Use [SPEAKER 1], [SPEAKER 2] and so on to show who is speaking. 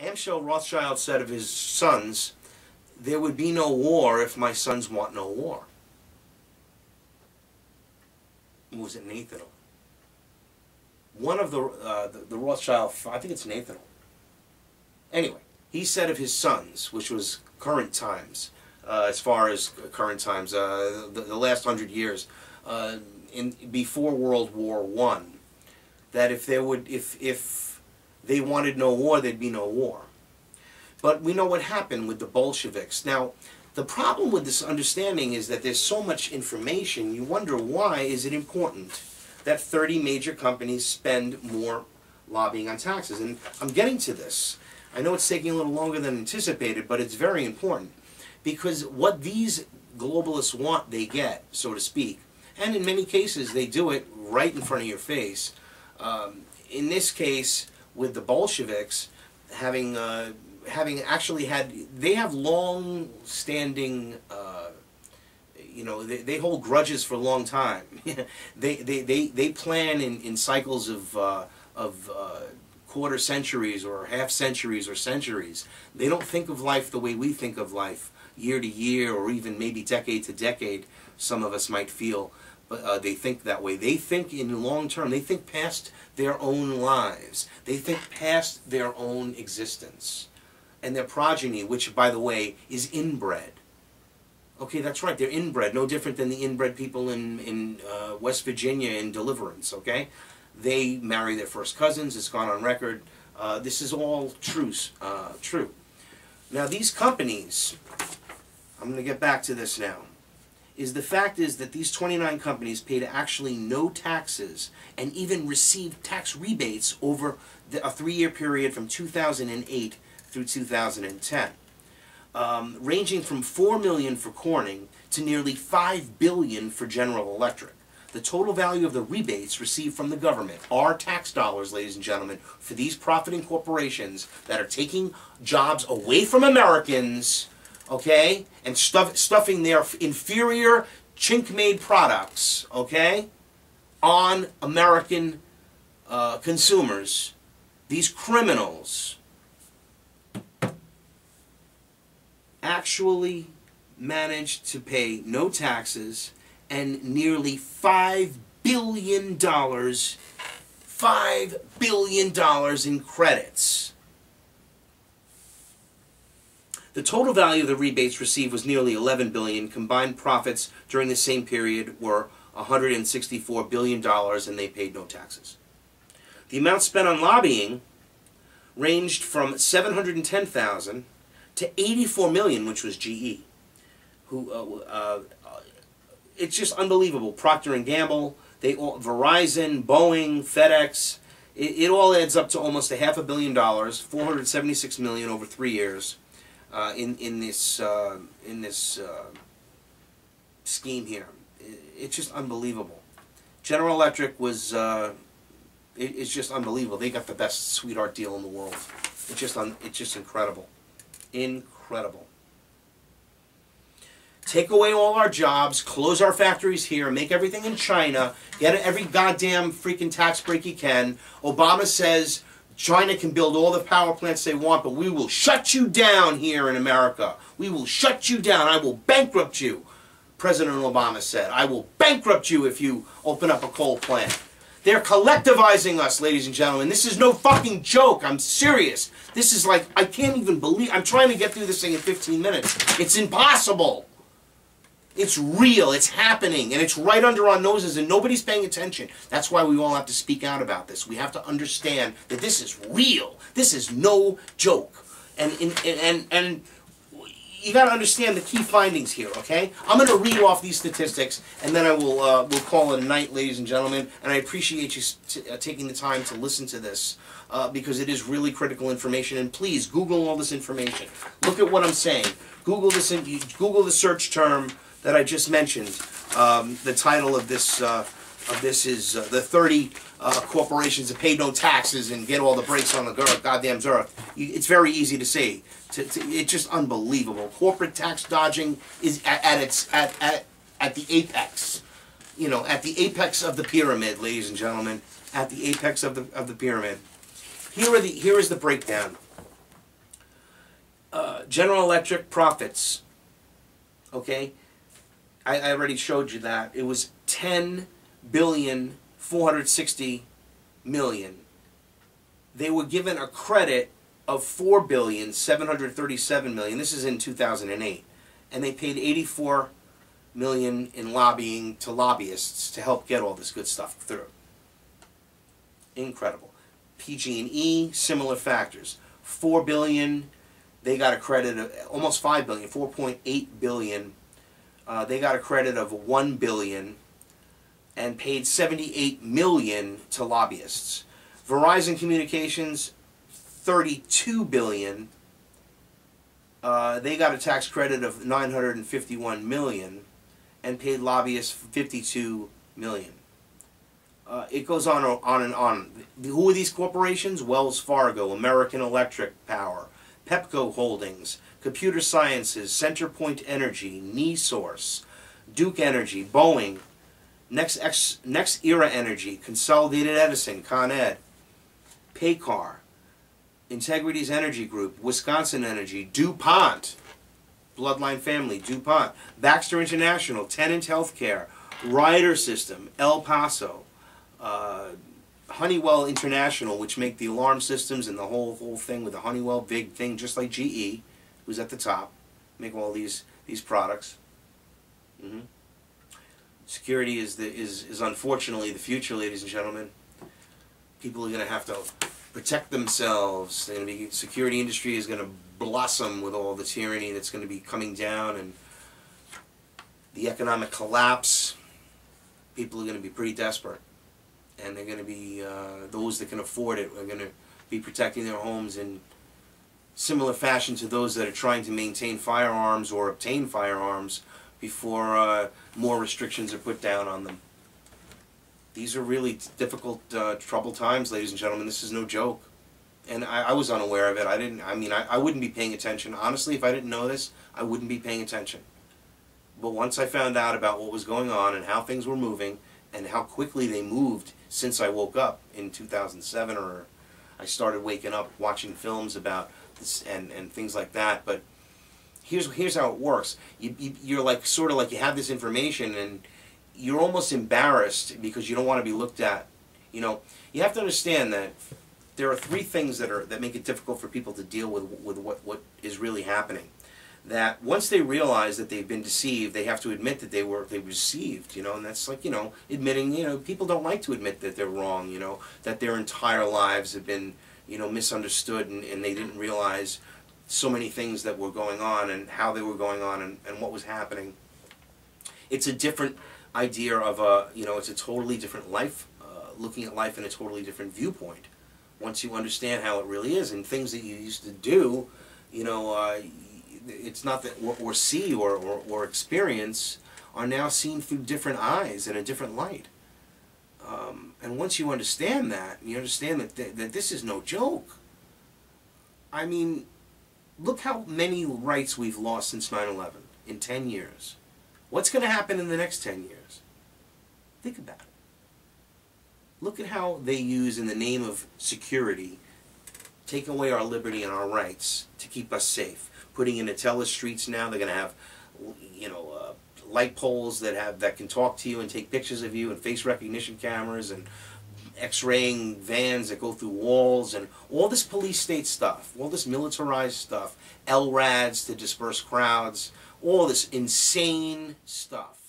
[SPEAKER 1] Amschel Rothschild said of his sons, "There would be no war if my sons want no war." Or was it Nathanel? One of the Rothschild, I think it's Nathanel. Anyway, he said of his sons, which was current times, as far as current times, the last 100 years, before World War I, that if they wanted no war, there'd be no war. But we know what happened with the Bolsheviks. Now, the problem with this understanding is that there's so much information, you wonder why is it important that 30 major companies spend more lobbying on taxes. And I'm getting to this. I know it's taking a little longer than anticipated, but it's very important. Because what these globalists want, they get, so to speak. And in many cases, they do it right in front of your face. In this case, with the Bolsheviks, having actually had, they have long-standing, you know, they hold grudges for a long time. they plan in cycles of quarter centuries or half centuries or centuries. They don't think of life the way we think of life, year to year or even maybe decade to decade. Some of us might feel, but they think that way. They think in long term. They think past their own lives. They think past their own existence. And their progeny, which, by the way, is inbred. Okay, that's right, they're inbred, no different than the inbred people in West Virginia in Deliverance, okay? They marry their first cousins, it's gone on record. This is all true. Now, these companies, I'm going to get back to this now, the fact is that these 29 companies paid actually no taxes and even received tax rebates over a 3-year period from 2008 through 2010, ranging from $4 million for Corning to nearly $5 billion for General Electric. The total value of the rebates received from the government, our tax dollars, ladies and gentlemen, for these profiting corporations that are taking jobs away from Americans, okay, and stuffing their inferior, chink-made products, okay, on American consumers, these criminals actually managed to pay no taxes and nearly $5 billion in credits. The total value of the rebates received was nearly $11 billion. Combined profits during the same period were $164 billion, and they paid no taxes. The amount spent on lobbying ranged from $710,000 to $84 million, which was GE. It's just unbelievable. Procter & Gamble, Verizon, Boeing, FedEx, it all adds up to almost $500 million, $476 million over 3 years in this scheme here. It's just unbelievable. General Electric was it's just unbelievable. They got the best sweetheart deal in the world. It's just incredible. Incredible. Take away all our jobs, close our factories here, make everything in China, get every goddamn freaking tax break you can. Obama says China can build all the power plants they want, but we will shut you down here in America. We will shut you down. I will bankrupt you, President Obama said. I will bankrupt you if you open up a coal plant. They're collectivizing us, ladies and gentlemen. This is no fucking joke. I'm serious. This is like, I can't even believe, I'm trying to get through this thing in 15 minutes. It's impossible. It's real. It's happening. And it's right under our noses and nobody's paying attention. That's why we all have to speak out about this. We have to understand that this is real. This is no joke. And you got to understand the key findings here, okay? I'm going to read off these statistics, and then I will we'll call it a night, ladies and gentlemen. And I appreciate you taking the time to listen to this because it is really critical information. And please Google all this information. Look at what I'm saying. Google this. Google the search term that I just mentioned. The title of this is the 30 corporations that pay no taxes and get all the breaks on the goddamn earth. It's very easy to see. It's just unbelievable. Corporate tax dodging is at the apex. You know, at the apex of the pyramid, ladies and gentlemen. At the apex of the pyramid. Here is the breakdown. General Electric profits, okay? I already showed you that. It was 10,460,000,000. They were given a credit of 4,737,000,000. This is in 2008. And they paid 84 million in lobbying to lobbyists to help get all this good stuff through. Incredible. PG&E, similar factors. 4 billion, they got a credit of almost 5 billion, 4.8 billion. They got a credit of 1 billion and paid 78 million to lobbyists. Verizon Communications, 32 billion. They got a tax credit of 951 million and paid lobbyists 52 million. It goes on and on. Who are these corporations? Wells Fargo, American Electric Power, Pepco Holdings, Computer Sciences, CenterPoint Energy, NeSource, Duke Energy, Boeing, Next Era Energy, Consolidated Edison, Con Ed, Paycar, Integrity's Energy Group, Wisconsin Energy, DuPont, Bloodline Family, DuPont, Baxter International, Tennant Healthcare, Ryder System, El Paso, Honeywell International, which make the alarm systems and the whole thing with the Honeywell big thing, just like GE, who's at the top, make all these products. Security is unfortunately the future, ladies and gentlemen. People are going to have to protect themselves. The security industry is going to blossom with all the tyranny that's going to be coming down and the economic collapse. People are going to be pretty desperate, and they're going to be those that can afford it are going to be protecting their homes in similar fashion to those that are trying to maintain firearms or obtain firearms before more restrictions are put down on them. These are really difficult, troubled times, ladies and gentlemen. This is no joke. And I was unaware of it. I wouldn't be paying attention. Honestly, if I didn't know this, I wouldn't be paying attention. But once I found out about what was going on and how things were moving and how quickly they moved since I woke up in 2007, or I started waking up watching films about this and things like that. But here's how it works. You're like, sort of like, you have this information and you're almost embarrassed because you don't want to be looked at. You know, you have to understand that there are three things that make it difficult for people to deal with what is really happening. That once they realize that they've been deceived, they have to admit that they were deceived. You know, and that's like, you know, admitting. You know, people don't like to admit that they're wrong. You know, that their entire lives have been, you know, misunderstood, and they didn't realize so many things that were going on and how they were going on and what was happening. It's a different idea of you know, it's a totally different life, looking at life in a totally different viewpoint. Once you understand how it really is, and things that you used to do, you know, it's not that or see or experience are now seen through different eyes in a different light. And once you understand that, you understand that this is no joke. I mean, look how many rights we've lost since 9/11 in 10 years. What's going to happen in the next 10 years? Think about it. Look at how they use, in the name of security, take away our liberty and our rights to keep us safe. Putting in the telestreets now, they're going to have, you know, light poles that can talk to you and take pictures of you, and face recognition cameras, and X-raying vans that go through walls, and all this police state stuff, all this militarized stuff, LRADs to disperse crowds, all this insane stuff.